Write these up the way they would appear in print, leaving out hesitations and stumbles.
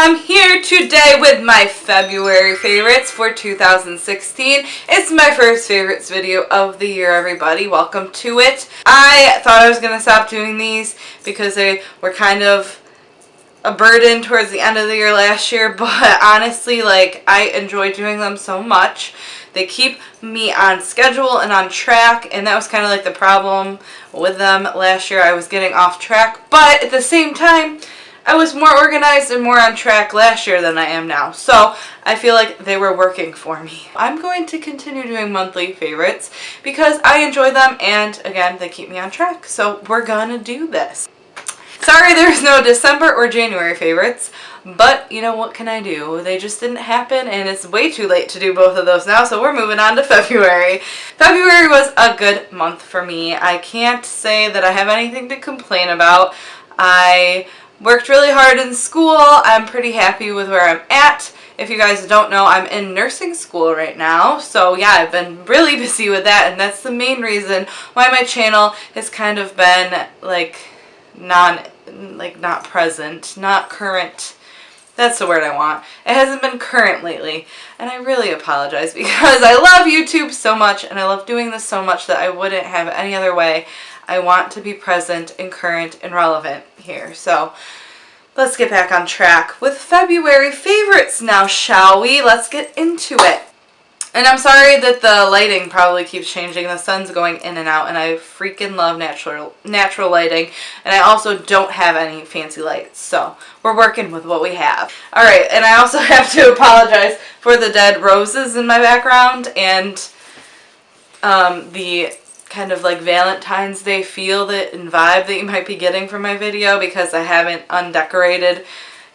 I'm here today with my February favorites for 2016. It's my first favorites video of the year, everybody. Welcome to it. I thought I was going to stop doing these because they were kind of a burden towards the end of the year last year, but honestly, I enjoy doing them so much. They keep me on schedule and on track, and that was kind of like the problem with them last year. I was getting off track, but at the same time, I was more organized and more on track last year than I am now. So I feel like they were working for me. I'm going to continue doing monthly favorites because I enjoy them, and again, they keep me on track. So we're gonna do this. Sorry there's no December or January favorites, but you know, what can I do? They just didn't happen, and it's way too late to do both of those now, so we're moving on to February. February was a good month for me. I can't say that I have anything to complain about. I worked really hard in school. I'm pretty happy with where I'm at. If you guys don't know, I'm in nursing school right now. So yeah, I've been really busy with that, and that's the main reason why my channel has kind of been not present, not current. That's the word I want. It hasn't been current lately, and I really apologize because I love YouTube so much and I love doing this so much that I wouldn't have it any other way. I want to be present and current and relevant here. So let's get back on track with February favorites now, shall we? Let's get into it. And I'm sorry that the lighting probably keeps changing. The sun's going in and out, and I freaking love natural lighting. And I also don't have any fancy lights, so we're working with what we have. Alright, and I also have to apologize for the dead roses in my background and the kind of like Valentine's Day feel and vibe that you might be getting from my video, because I haven't undecorated,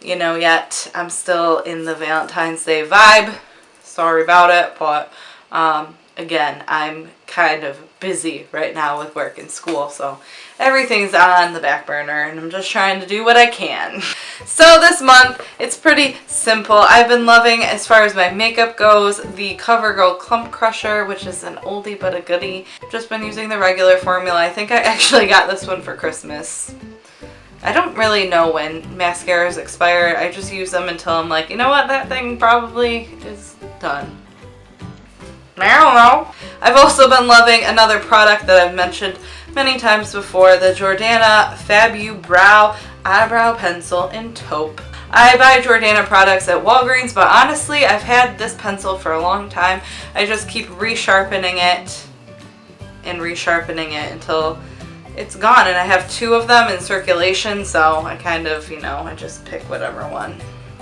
yet. I'm still in the Valentine's Day vibe. Sorry about it, but again, I'm kind of busy right now with work and school, so everything's on the back burner, and I'm just trying to do what I can. So this month, it's pretty simple. I've been loving, as far as my makeup goes, the CoverGirl Clump Crusher, which is an oldie but a goodie. I've just been using the regular formula. I think I actually got this one for Christmas. I don't really know when mascaras expire. I just use them until I'm like, you know what, that thing probably is done. I don't know. I've also been loving another product that I've mentioned many times before, the Jordana Fabu Brow Eyebrow Pencil in Taupe. I buy Jordana products at Walgreens, but honestly, I've had this pencil for a long time. I just keep resharpening it and resharpening it until it's gone, and I have two of them in circulation, so I kind of, I just pick whatever one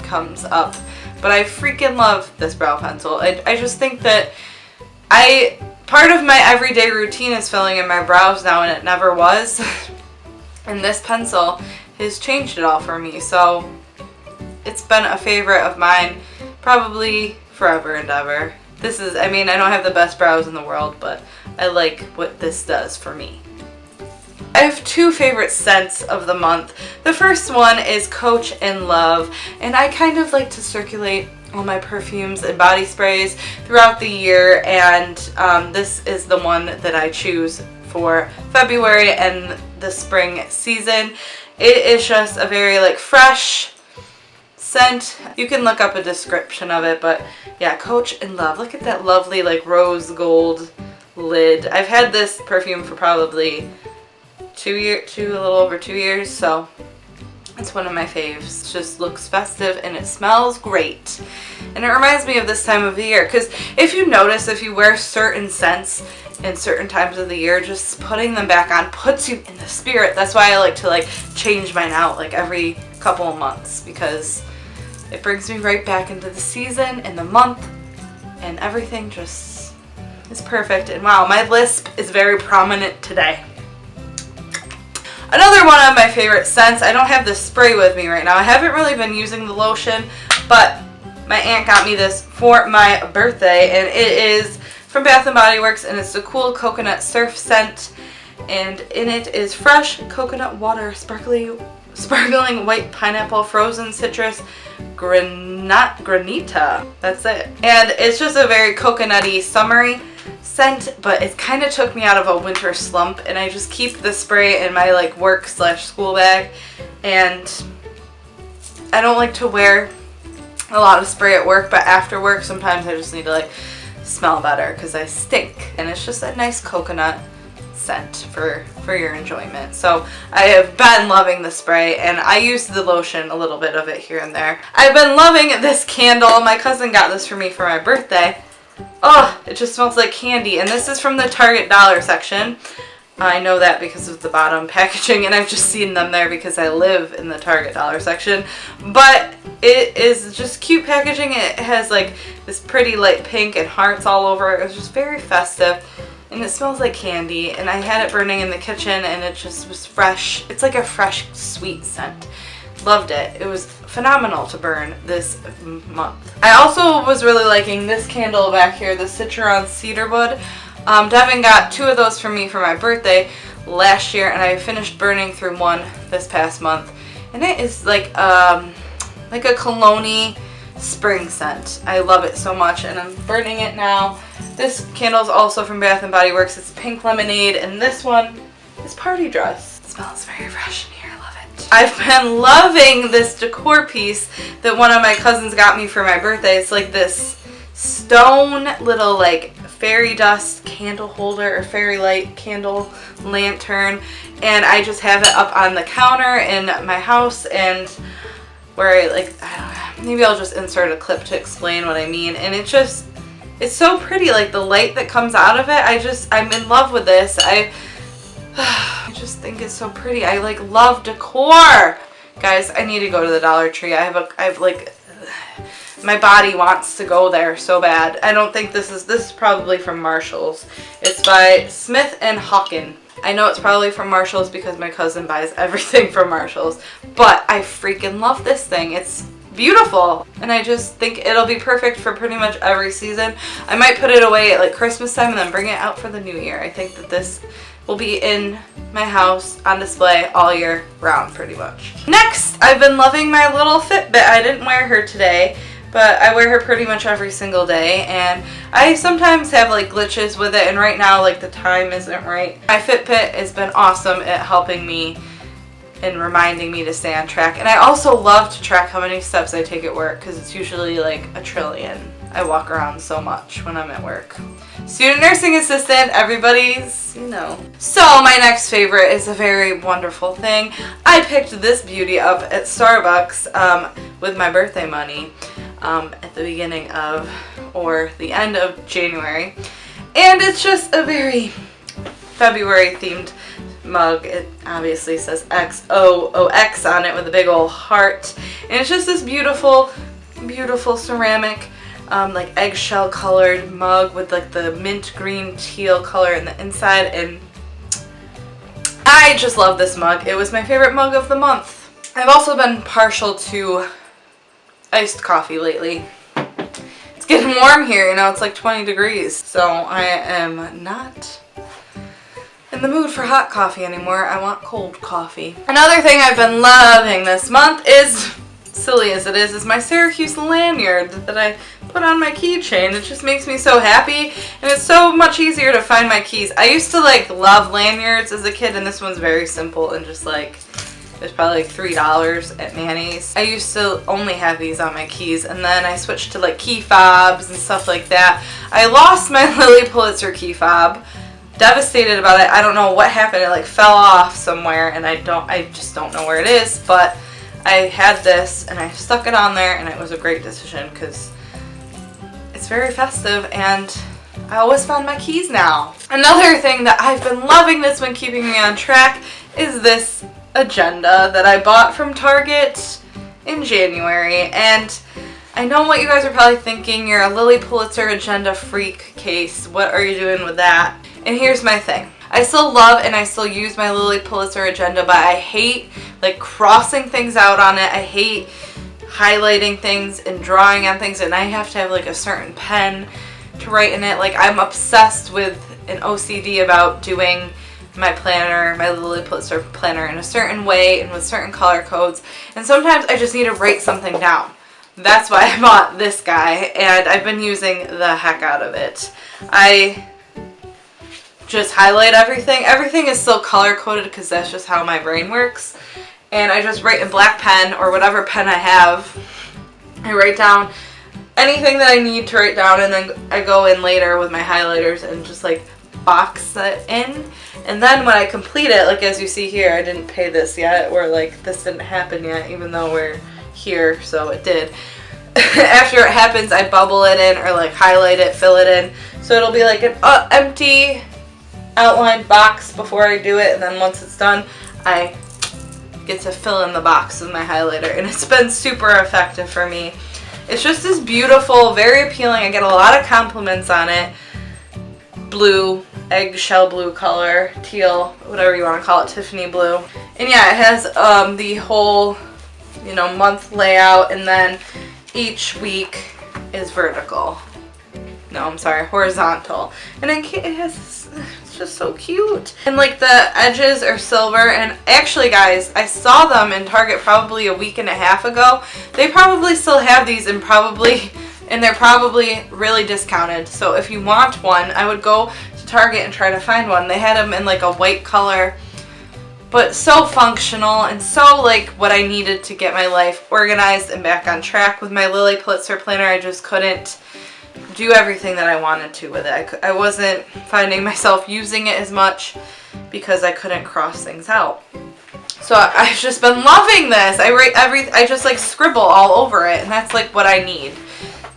comes up. But I freaking love this brow pencil. I just think that part of my everyday routine is filling in my brows now, and it never was. And this pencil has changed it all for me, so it's been a favorite of mine probably forever and ever. I don't have the best brows in the world, but I like what this does for me. I have two favorite scents of the month. The first one is Coach in Love, and I kind of like to circulate all my perfumes and body sprays throughout the year, and this is the one that I choose for February and the spring season. It is just a very fresh scent. You can look up a description of it, but yeah, Coach in Love. Look at that lovely rose gold lid. I've had this perfume for probably a little over 2 years, so it's one of my faves. It just looks festive and it smells great. And it reminds me of this time of the year, because if you notice, if you wear certain scents in certain times of the year, just putting them back on puts you in the spirit. That's why I like to change mine out every couple of months, because it brings me right back into the season and the month, and everything just is perfect. And wow, my lisp is very prominent today. Another one of my favorite scents, I don't have the spray with me right now. I haven't really been using the lotion, but my aunt got me this for my birthday, and it is from Bath & Body Works, and it's the Cool Coconut Surf scent, and in it is fresh coconut water, sparkling white pineapple, frozen citrus, granita. That's it. And it's just a very coconutty, summery scent, but it kind of took me out of a winter slump, and I just keep the spray in my work/school bag, and I don't like to wear a lot of spray at work, but after work sometimes I just need to like smell better because I stink. And it's just a nice coconut scent for your enjoyment. So I have been loving the spray, and I use the lotion, a little bit of it here and there. I've been loving this candle. My cousin got this for me for my birthday. Oh, it just smells like candy, and this is from the Target dollar section. I know that because of the bottom packaging, and I've just seen them there because I live in the Target dollar section. But it is just cute packaging. It has like this pretty light pink and hearts all over it. It was just very festive, and it smells like candy. And I had it burning in the kitchen, and it just was fresh. It's like a fresh, sweet scent. Loved it. It was phenomenal to burn this month. I also was really liking this candle back here, the Citron Cedarwood. Devin got 2 of those for me for my birthday last year, and I finished burning through one this past month. And it is like a cologne-y spring scent. I love it so much, and I'm burning it now. This candle is also from Bath & Body Works. It's pink lemonade, and this one is party dress. It smells very fresh in here. I love it. I've been loving this decor piece that one of my cousins got me for my birthday. It's like this stone little like fairy dust candle holder or fairy light candle lantern, and I just have it up on the counter in my house, and where I don't know, maybe I'll just insert a clip to explain what I mean. And it's so pretty, like the light that comes out of it. I'm in love with this. I just think it's so pretty. I like love decor. Guys, I need to go to the Dollar Tree. I have like my body wants to go there so bad. I don't think this is probably from Marshall's. It's by Smith & Hawken. I know it's probably from Marshall's because my cousin buys everything from Marshall's, but I freaking love this thing. It's beautiful, and I just think it'll be perfect for pretty much every season. I might put it away at like Christmas time and then bring it out for the new year. I think that this will be in my house on display all year round pretty much. Next, I've been loving my little Fitbit. I didn't wear her today, but I wear her pretty much every single day, and I sometimes have like glitches with it, and right now like the time isn't right. My Fitbit has been awesome at helping me and reminding me to stay on track, and I also love to track how many steps I take at work because it's usually like 1 trillion. I walk around so much when I'm at work. Student nursing assistant, everybody's, you know. So my next favorite is a very wonderful thing. I picked this beauty up at Starbucks with my birthday money at the beginning of, or the end of January. And it's just a very February themed mug. It obviously says XOOX on it with a big old heart. And it's just this beautiful, beautiful ceramic like eggshell colored mug with like the mint green teal color in the inside, and I just love this mug. It was my favorite mug of the month. I've also been partial to iced coffee lately. It's getting warm here, you know, it's like 20 degrees, so I am not in the mood for hot coffee anymore. I want cold coffee. Another thing I've been loving this month is, silly as it is my Syracuse lanyard that I put on my keychain. It just makes me so happy, and it's so much easier to find my keys. I used to like love lanyards as a kid, and this one's very simple and just like, it's probably like $3 at Manny's. I used to only have these on my keys, and then I switched to like key fobs and stuff like that. I lost my Lily Pulitzer key fob. Devastated about it. I don't know what happened. It like fell off somewhere, and I just don't know where it is, but I had this and I stuck it on there, and it was a great decision because it's very festive and I always found my keys now. Another thing that I've been loving that's been keeping me on track is this agenda that I bought from Target in January. And I know what you guys are probably thinking. You're a Lily Pulitzer agenda freak, Case. What are you doing with that? And here's my thing. I still love and I still use my Lily Pulitzer agenda, but I hate like crossing things out on it. I hate highlighting things and drawing on things, and I have to have like a certain pen to write in it. Like, I'm obsessed with an OCD about doing my planner, my Lily Pulitzer planner, in a certain way and with certain color codes, and sometimes I just need to write something down. That's why I bought this guy, and I've been using the heck out of it. I just highlight everything. Everything is still color coded because that's just how my brain works. And I just write in black pen or whatever pen I have. I write down anything that I need to write down, and then I go in later with my highlighters and just like box that in. And then when I complete it, like as you see here, I didn't pay this yet, or like this didn't happen yet, even though we're here, so it did. After it happens, I bubble it in or like highlight it, fill it in. So it'll be like an empty outline box before I do it, and then once it's done, I get to fill in the box with my highlighter, and it's been super effective for me. It's just this beautiful, very appealing, I get a lot of compliments on it. Blue, eggshell blue color, teal, whatever you want to call it, Tiffany blue. And yeah, it has the whole, you know, month layout, and then each week is vertical. No, I'm sorry, horizontal. And it has, it's just so cute. And like the edges are silver, and actually guys, I saw them in Target probably a week and a half ago. They probably still have these, and they're probably really discounted. So if you want one, I would go to Target and try to find one. They had them in like a white color, but so functional and so like what I needed to get my life organized and back on track with my Lily Pulitzer planner. I just couldn't do everything that I wanted to with it. I wasn't finding myself using it as much because I couldn't cross things out. So I've just been loving this. I just like scribble all over it, and that's like what I need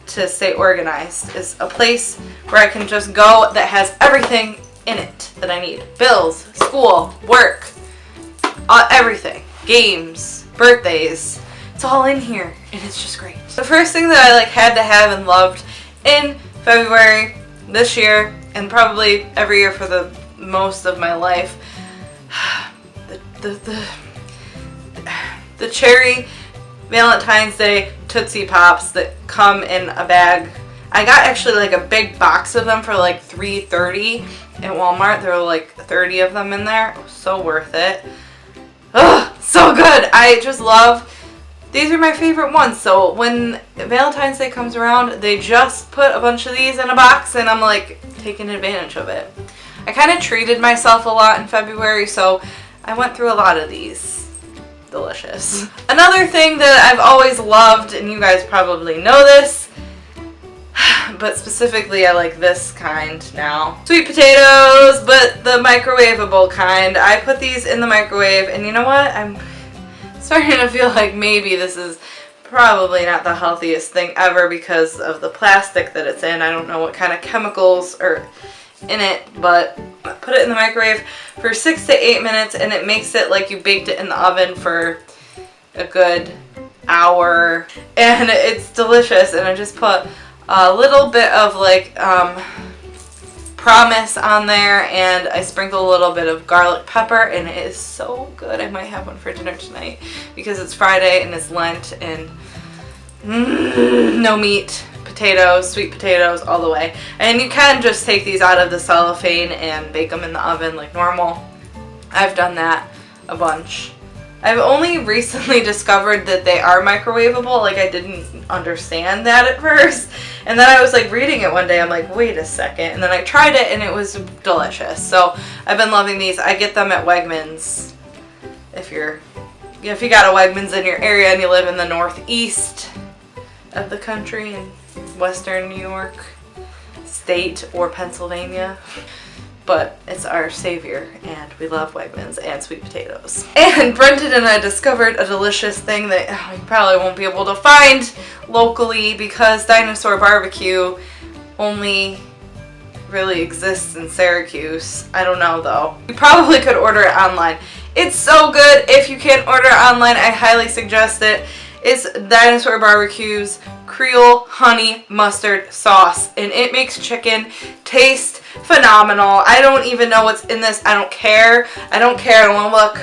to stay organized, is a place where I can just go that has everything in it that I need. Bills, school, work, everything, games, birthdays. It's all in here, and it's just great. The first thing that I like had to have and loved in February this year, and probably every year for the most of my life, the cherry Valentine's Day Tootsie Pops that come in a bag. I got actually like a big box of them for like $3.30 at Walmart. There were like 30 of them in there. It was so worth it. Ugh, so good. I just love, these are my favorite ones. So when Valentine's Day comes around, they just put a bunch of these in a box, and I'm like taking advantage of it. I kind of treated myself a lot in February, so I went through a lot of these. Delicious. Another thing that I've always loved, and you guys probably know this, but specifically I like this kind now. Sweet potatoes, but the microwavable kind. I put these in the microwave, and you know what? I'm starting to feel like maybe this is probably not the healthiest thing ever because of the plastic that it's in. I don't know what kind of chemicals are in it, but I put it in the microwave for 6 to 8 minutes, and it makes it like you baked it in the oven for a good hour, and it's delicious. And I just put a little bit of like Promise on there, and I sprinkle a little bit of garlic pepper, and it is so good. I might have one for dinner tonight because it's Friday and it's Lent, and no meat. Potatoes, sweet potatoes all the way. And you can just take these out of the cellophane and bake them in the oven like normal. I've done that a bunch. I've only recently discovered that they are microwavable. Like, I didn't understand that at first. And then I was like reading it one day. I'm like, wait a second. And then I tried it, and it was delicious. So I've been loving these. I get them at Wegmans. If you got a Wegmans in your area and you live in the northeast of the country, in Western New York State or Pennsylvania, but it's our savior, and we love Wegmans and sweet potatoes. And Brendan and I discovered a delicious thing that you probably won't be able to find locally because Dinosaur Barbecue only really exists in Syracuse. I don't know though. You probably could order it online. It's so good. If you can't order it online, I highly suggest it. It's Dinosaur Barbecue's Creole honey mustard sauce, and it makes chicken taste phenomenal. I don't even know what's in this. I don't care. I don't want to look.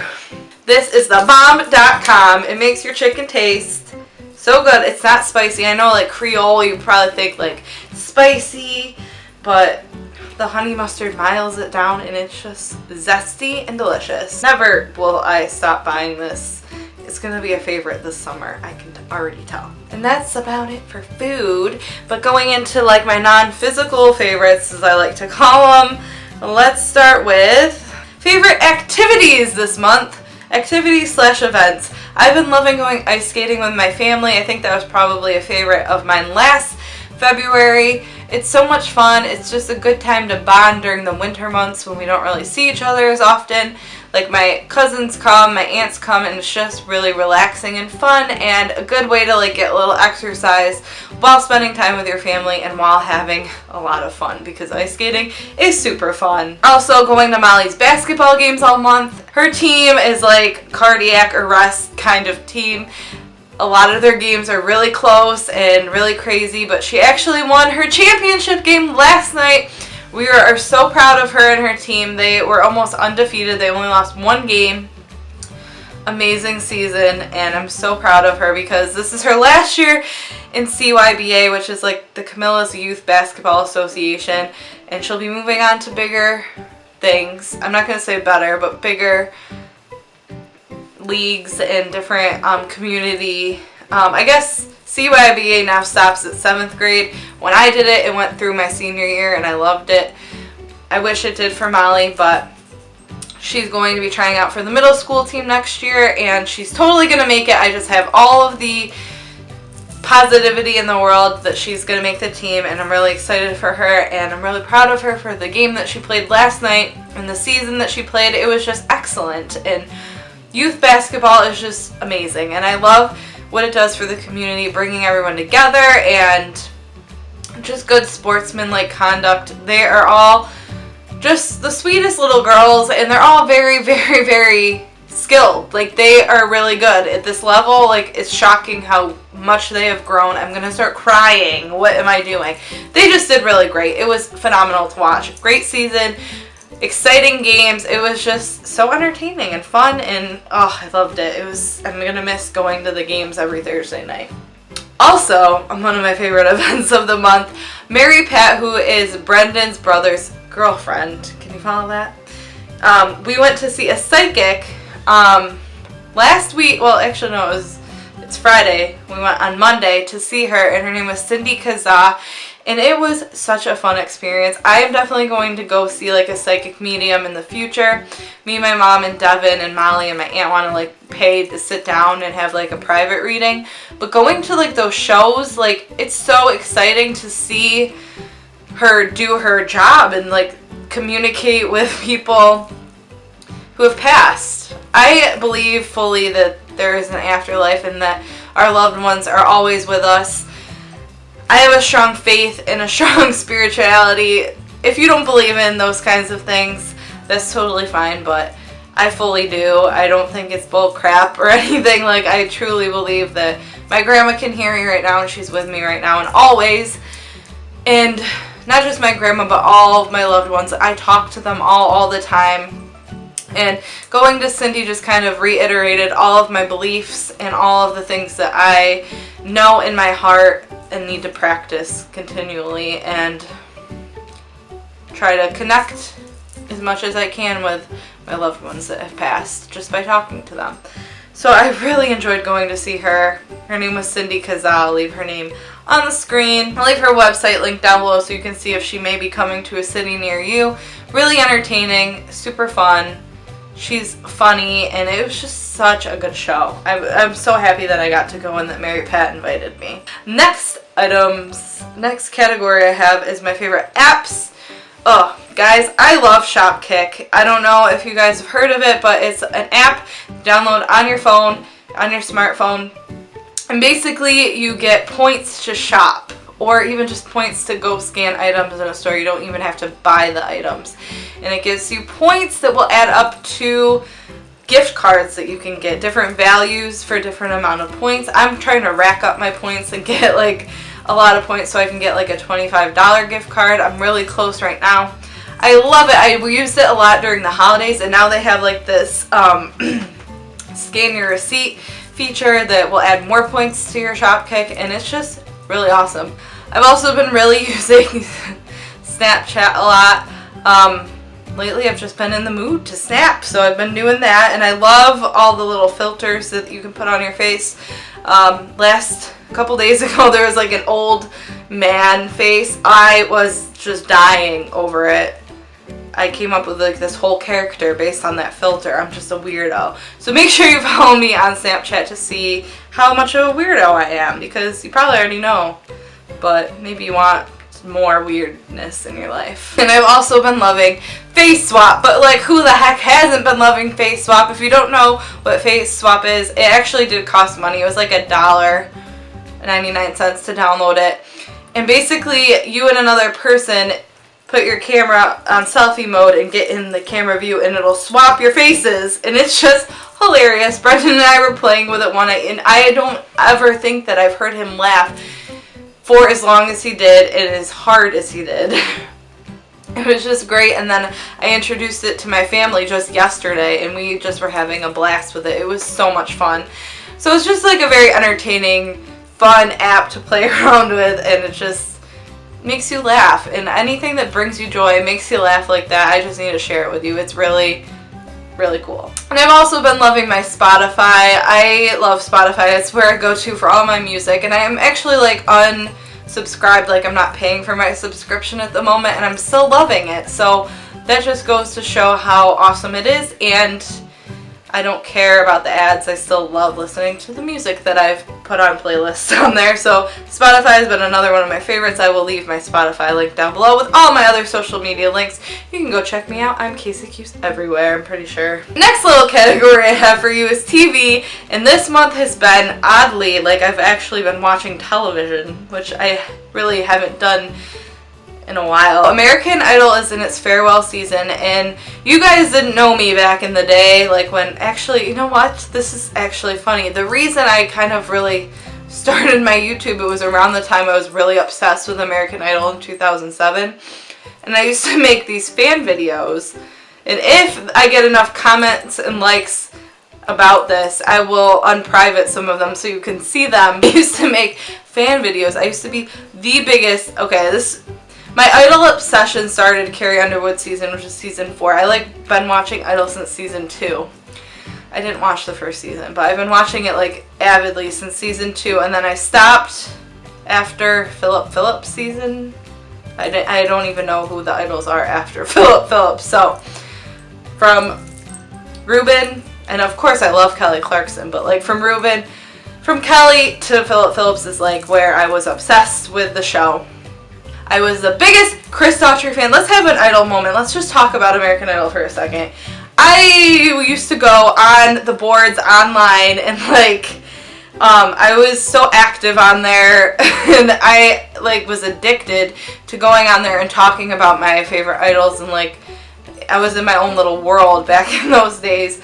This is thebomb.com. It makes your chicken taste so good. It's not spicy. I know like Creole, you probably think like spicy, but the honey mustard miles it down, and it's just zesty and delicious. Never will I stop buying this. It's going to be a favorite this summer, I can already tell. And that's about it for food. But going into like my non-physical favorites, as I like to call them, let's start with favorite activities this month. activities / events. I've been loving going ice skating with my family. I think that was probably a favorite of mine last February. It's so much fun. It's just a good time to bond during the winter months when we don't really see each other as often. Like my cousins come, my aunts come, and it's just really relaxing and fun and a good way to like get a little exercise while spending time with your family and while having a lot of fun, because ice skating is super fun. Also going to Molly's basketball games all month. Her team is like cardiac arrest kind of team. A lot of their games are really close and really crazy, but she actually won her championship game last night. We are so proud of her and her team. They were almost undefeated. They only lost one game. Amazing season, and I'm so proud of her because this is her last year in CYBA, which is like the Camilla's Youth Basketball Association, and she'll be moving on to bigger things. I'm not going to say better, but bigger leagues and different community. I guess CYBA now stops at 7th grade. When I did it, it went through my senior year and I loved it. I wish it did for Molly, but she's going to be trying out for the middle school team next year and she's totally going to make it. I just have all of the positivity in the world that she's going to make the team, and I'm really excited for her, and I'm really proud of her for the game that she played last night and the season that she played. It was just excellent, and youth basketball is just amazing, and I love what it does for the community, bringing everyone together and just good sportsmanlike conduct. They are all just the sweetest little girls, and they're all very, very, very skilled. Like, they are really good at this level. Like, it's shocking how much they have grown. I'm gonna start crying. What am I doing? They just did really great. It was phenomenal to watch. Great season. Exciting games. It was just so entertaining and fun, and oh, I loved it. I'm gonna miss going to the games every Thursday night. Also, on one of my favorite events of the month, Mary Pat, who is Brendan's brother's girlfriend, can you follow that? We went to see a psychic last week. Well, actually no, it's Friday. We went on Monday to see her, and her name was Cindy Kazaa. And it was such a fun experience. I am definitely going to go see like a psychic medium in the future. Me, my mom, and Devin, and Molly, and my aunt want to like pay to sit down and have like a private reading. But going to like those shows, like, it's so exciting to see her do her job and like communicate with people who have passed. I believe fully that there is an afterlife and that our loved ones are always with us. I have a strong faith and a strong spirituality. If you don't believe in those kinds of things, that's totally fine, but I fully do. I don't think it's bull crap or anything. Like, I truly believe that my grandma can hear me right now and she's with me right now and always. And not just my grandma, but all of my loved ones. I talk to them all the time. And going to Cindy just kind of reiterated all of my beliefs and all of the things that I know in my heart and need to practice continually and try to connect as much as I can with my loved ones that have passed just by talking to them. So I really enjoyed going to see her. Her name was Cindy Kazaa. I'll leave her name on the screen. I'll leave her website linked down below so you can see if she may be coming to a city near you. Really entertaining, super fun. She's funny, and it was just such a good show. I'm so happy that I got to go and that Mary Pat invited me. Next category I have is my favorite apps. Oh, guys, I love ShopKick. I don't know if you guys have heard of it, but it's an app you download on your phone, on your smartphone, and basically you get points to shop, or even just points to go scan items in a store. You don't even have to buy the items. And it gives you points that will add up to gift cards that you can get, different values for different amount of points. I'm trying to rack up my points and get like a lot of points so I can get like a $25 gift card. I'm really close right now. I love it. We used it a lot during the holidays, and now they have like this scan your receipt feature that will add more points to your ShopKick, and it's just really awesome. I've also been really using Snapchat a lot. Lately I've just been in the mood to snap, so I've been doing that, and I love all the little filters that you can put on your face. Last couple days ago there was like an old man face. I was just dying over it. I came up with like this whole character based on that filter. I'm just a weirdo. So make sure you follow me on Snapchat to see how much of a weirdo I am, because you probably already know, but maybe you want more weirdness in your life. And I've also been loving Face Swap, but like who the heck hasn't been loving Face Swap? If you don't know what Face Swap is, it actually did cost money. It was like $1.99 to download it. And basically you and another person put your camera on selfie mode and get in the camera view, and it'll swap your faces, and it's just hilarious. Brendan and I were playing with it one night, and I don't ever think that I've heard him laugh for as long as he did and as hard as he did. It was just great. And then I introduced it to my family just yesterday, and we just were having a blast with it. It was so much fun. So it's just like a very entertaining, fun app to play around with, and it just makes you laugh, and anything that brings you joy, makes you laugh like that, I just need to share it with you. It's really, really cool. And I've also been loving my Spotify. I love Spotify. It's where I go to for all my music, and I am actually like unsubscribed, like I'm not paying for my subscription at the moment, and I'm still loving it. So that just goes to show how awesome it is, and I don't care about the ads. I still love listening to the music that I've put on playlists on there. So Spotify has been another one of my favorites. I will leave my Spotify link down below with all my other social media links. You can go check me out. I'm kaciecuse everywhere, I'm pretty sure. Next little category I have for you is TV. And this month has been, oddly, like I've actually been watching television, which I really haven't done in a while. American Idol is in its farewell season, and you guys didn't know me back in the day, like when, actually, you know what, this is actually funny. The reason I kind of really started my YouTube, it was around the time I was really obsessed with American Idol in 2007, and I used to make these fan videos, and if I get enough comments and likes about this, I will unprivate some of them so you can see them. I used to make fan videos. I used to be the biggest, my Idol obsession started Carrie Underwood season, which is season 4. I like been watching Idol since season 2. I didn't watch the first season, but I've been watching it like avidly since season 2, and then I stopped after Philip season. I don't even know who the idols are after Philip. So from Ruben, and of course I love Kelly Clarkson, but like from Ruben, from Kelly to Philip Phillips is like where I was obsessed with the show. I was the biggest Chris Daughtry fan. Let's have an Idol moment. Let's just talk about American Idol for a second. I used to go on the boards online, and like I was so active on there, and I like was addicted to going on there and talking about my favorite idols, and like I was in my own little world back in those days.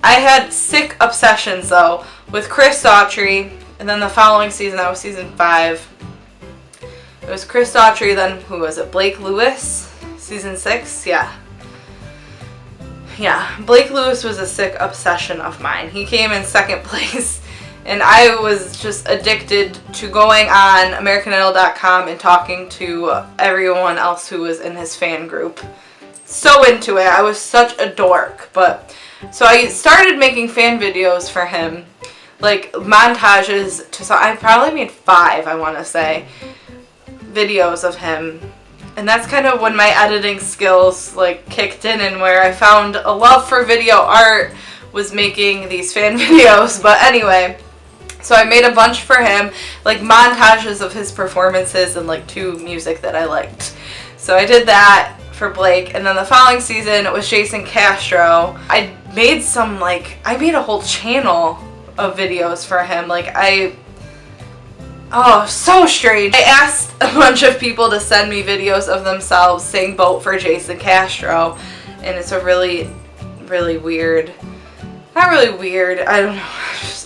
I had sick obsessions though with Chris Daughtry, and then the following season, that was season 5. It was Chris Daughtry, then who was it? Blake Lewis, season 6, yeah. Blake Lewis was a sick obsession of mine. He came in second place, and I was just addicted to going on AmericanIdol.com and talking to everyone else who was in his fan group. So into it. I was such a dork. But so I started making fan videos for him, like montages. I probably made 5, I want to say, videos of him, and that's kind of when my editing skills like kicked in, and where I found a love for video art was making these fan videos. But anyway, so I made a bunch for him, like montages of his performances and like 2 music that I liked. So I did that for Blake, and then the following season it was Jason Castro. I made a whole channel of videos for him. Oh, so strange. I asked a bunch of people to send me videos of themselves saying vote for Jason Castro, and it's a really, really weird, not really weird, I don't know,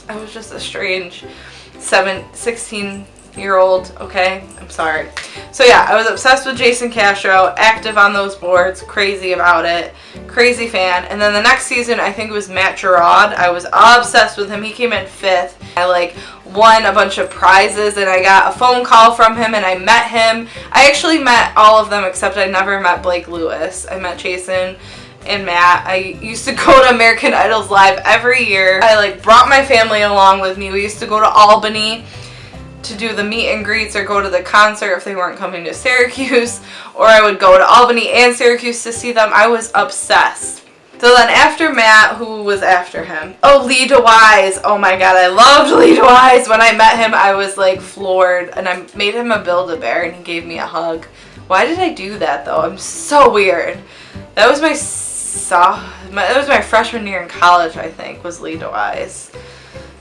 I was just a strange 16-year-old, okay? I'm sorry. So yeah, I was obsessed with Jason Castro, active on those boards, crazy about it, crazy fan. And then the next season, I think it was Matt Gerard. I was obsessed with him. He came in 5th. I won a bunch of prizes, and I got a phone call from him, and I met him. I actually met all of them except I never met Blake Lewis. I met Jason and Matt. I used to go to American Idols Live every year. I brought my family along with me. We used to go to Albany to do the meet and greets or go to the concert if they weren't coming to Syracuse, or I would go to Albany and Syracuse to see them. I was obsessed. So then after Matt, who was after him? Oh, Lee DeWise. Oh my god, I loved Lee DeWise. When I met him, I was like floored, and I made him a Build-A-Bear and he gave me a hug. Why did I do that though? I'm so weird. That was my freshman year in college, I think, was Lee DeWise.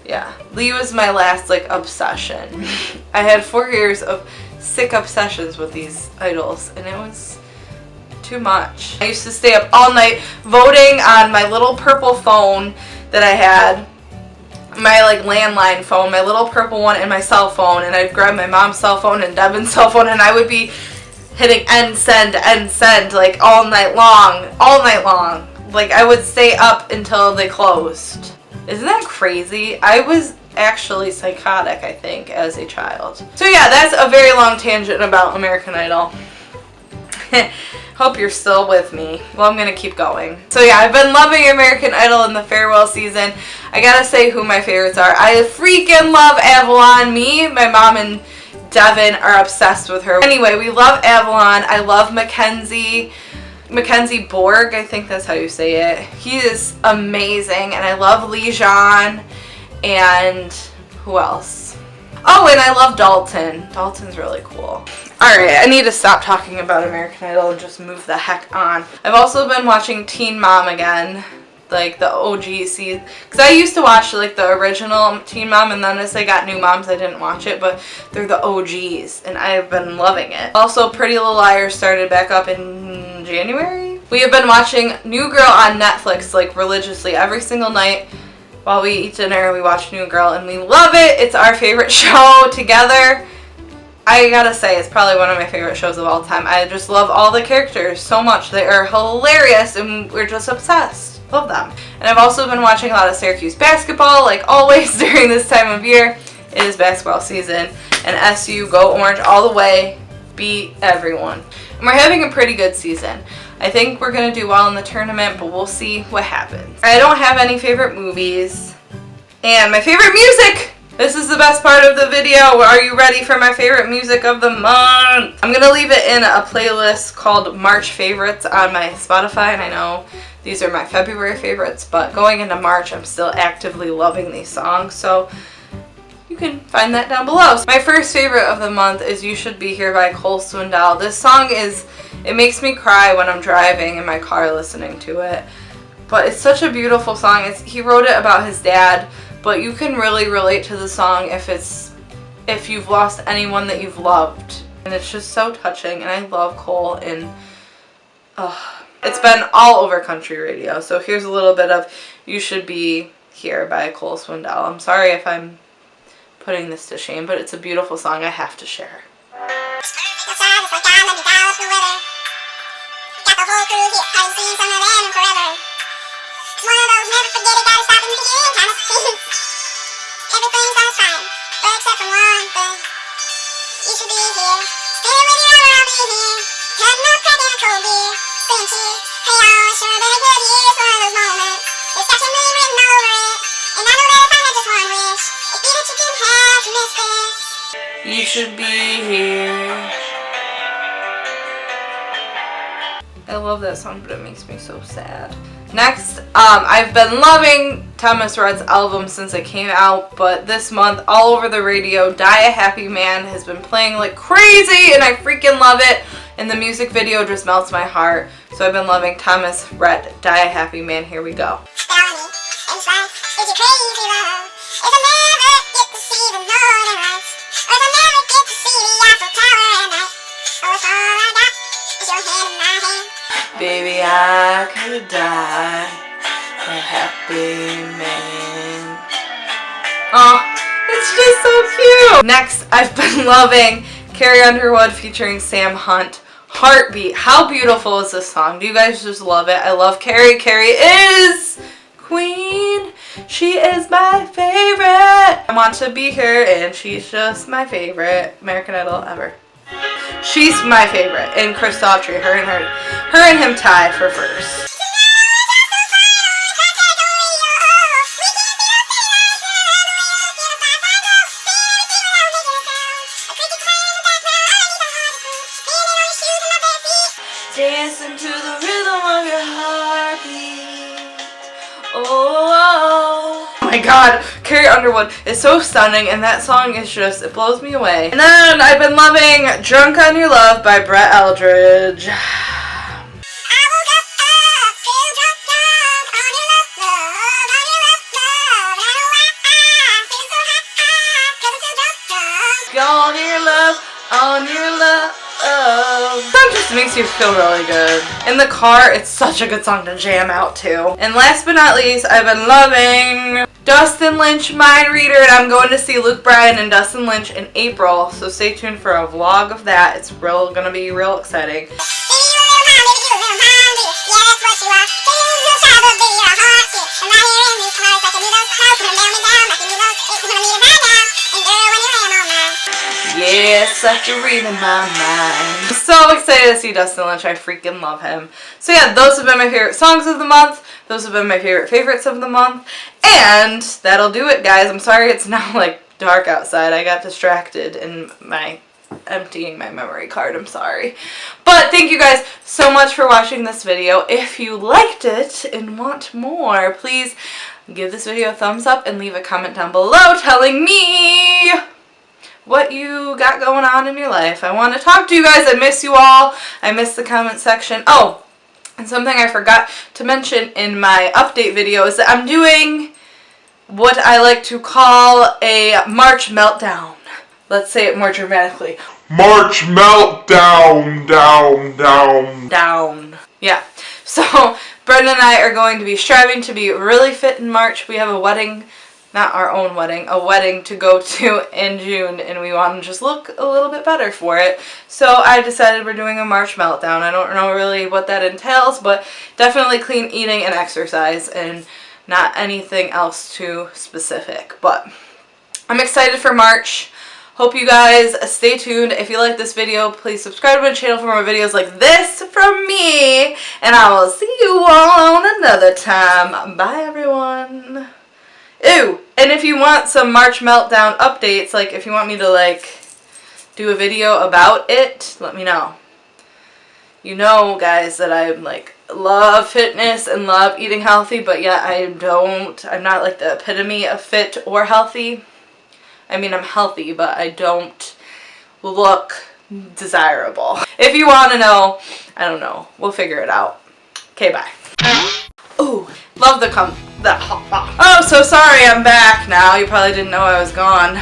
Yeah, Lee was my last like obsession. I had 4 years of sick obsessions with these idols, and it was too much. I used to stay up all night voting on my little purple phone that I had, my like landline phone, my little purple one, and my cell phone, and I'd grab my mom's cell phone and Devin's cell phone, and I would be hitting end send like all night long. Like I would stay up until they closed. Isn't that crazy? I was actually psychotic, I think, as a child. So yeah, that's a very long tangent about American Idol. Hope you're still with me. Well, I'm gonna keep going. So yeah, I've been loving American Idol in the farewell season. I gotta say who my favorites are. I freaking love Avalon. Me, my mom, and Devin are obsessed with her. Anyway, we love Avalon. I love Mackenzie Borg, I think that's how you say it. He is amazing, and I love Lejean, and who else? Oh, and I love Dalton. Dalton's really cool. Alright, I need to stop talking about American Idol and just move the heck on. I've also been watching Teen Mom again, like the OG season, because I used to watch like the original Teen Mom, and then as they got new moms I didn't watch it, but they're the OGs and I've been loving it. Also, Pretty Little Liars started back up in January. We have been watching New Girl on Netflix like religiously every single night. While we eat dinner, we watch New Girl and we love it. It's our favorite show together. I gotta say, it's probably one of my favorite shows of all time. I just love all the characters so much. They are hilarious and we're just obsessed. Love them. And I've also been watching a lot of Syracuse basketball, like always during this time of year. It is basketball season, and SU, go Orange all the way, beat everyone. And we're having a pretty good season. I think we're going to do well in the tournament, but we'll see what happens. I don't have any favorite movies. And my favorite music! This is the best part of the video. Are you ready for my favorite music of the month? I'm going to leave it in a playlist called March Favorites on my Spotify, and I know these are my February favorites, but going into March, I'm still actively loving these songs, so you can find that down below. So my first favorite of the month is You Should Be Here by Cole Swindell. This song it makes me cry when I'm driving in my car listening to it, but it's such a beautiful song. He wrote it about his dad, but you can really relate to the song if you've lost anyone that you've loved, and it's just so touching, and I love Cole, and it's been all over country radio. So here's a little bit of You Should Be Here by Cole Swindell. I'm sorry if I'm putting this to shame, but it's a beautiful song I have to share. You should be here. I love that song, but it makes me so sad. Next, I've been loving Thomas Rhett's album since it came out, but this month, all over the radio, Die a Happy Man has been playing like crazy, and I freaking love it. And the music video just melts my heart. So I've been loving Thomas Rhett, Die a Happy Man. Here we go. Baby, I could die a happy man. Oh, it's just so cute. Next, I've been loving Carrie Underwood featuring Sam Hunt, Heartbeat. How beautiful is this song? Do you guys just love it? I love Carrie. Carrie is queen. She is my favorite. I want to be her, and she's just my favorite American Idol ever. She's my favorite, and Chris Daughtry, her and him tie for first. Carrie Underwood is so stunning, and that song is just, it blows me away. And then I've been loving Drunk on Your Love by Brett Eldridge. On your love, on your love. That just makes you feel really good. In the car, it's such a good song to jam out to. And last but not least, I've been loving Dustin Lynch Mind Reader, and I'm going to see Luke Bryan and Dustin Lynch in April, so stay tuned for a vlog of that. It's gonna be real exciting. Yes, like you're reading my mind. I'm so excited to see Dustin Lynch. I freaking love him. So yeah, those have been my favorite songs of the month. Those have been my favorite favorites of the month. And that'll do it, guys. I'm sorry it's now like dark outside. I got distracted in my emptying my memory card. I'm sorry. But thank you guys so much for watching this video. If you liked it and want more, please give this video a thumbs up and leave a comment down below telling me what you got going on in your life. I want to talk to you guys. I miss you all. I miss the comment section. Oh, and something I forgot to mention in my update video is that I'm doing what I like to call a March meltdown. Let's say it more dramatically. March meltdown, down. Yeah. So, Brendan and I are going to be striving to be really fit in March. We have a wedding. Not our own wedding, a wedding to go to in June, and we want to just look a little bit better for it. So I decided we're doing a March meltdown. I don't know really what that entails, but definitely clean eating and exercise, and not anything else too specific. But I'm excited for March. Hope you guys stay tuned. If you like this video, please subscribe to my channel for more videos like this from me, and I will see you all on another time. Bye, everyone. Ooh, and if you want some March meltdown updates, like if you want me to like do a video about it, let me know. You know, guys, that I like love fitness and love eating healthy, but yet I'm not like the epitome of fit or healthy. I mean, I'm healthy, but I don't look desirable. If you want to know, I don't know. We'll figure it out. Okay, bye. Ooh, love the oh, so sorry, I'm back now. You probably didn't know I was gone.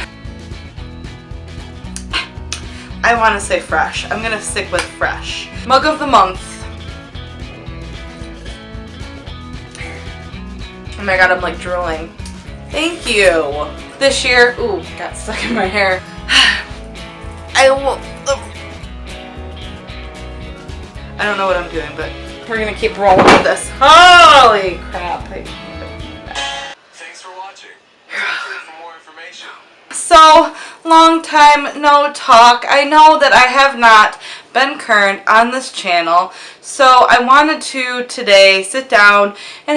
I want to say fresh. I'm going to stick with fresh. Mug of the month. Oh my god, I'm like drooling. Thank you. This year, ooh, got stuck in my hair. I don't know what I'm doing, but we're going to keep rolling with this. Holy crap. Thanks for watching. For more information. So, long time no talk. I know that I have not been current on this channel, so I wanted to today sit down and have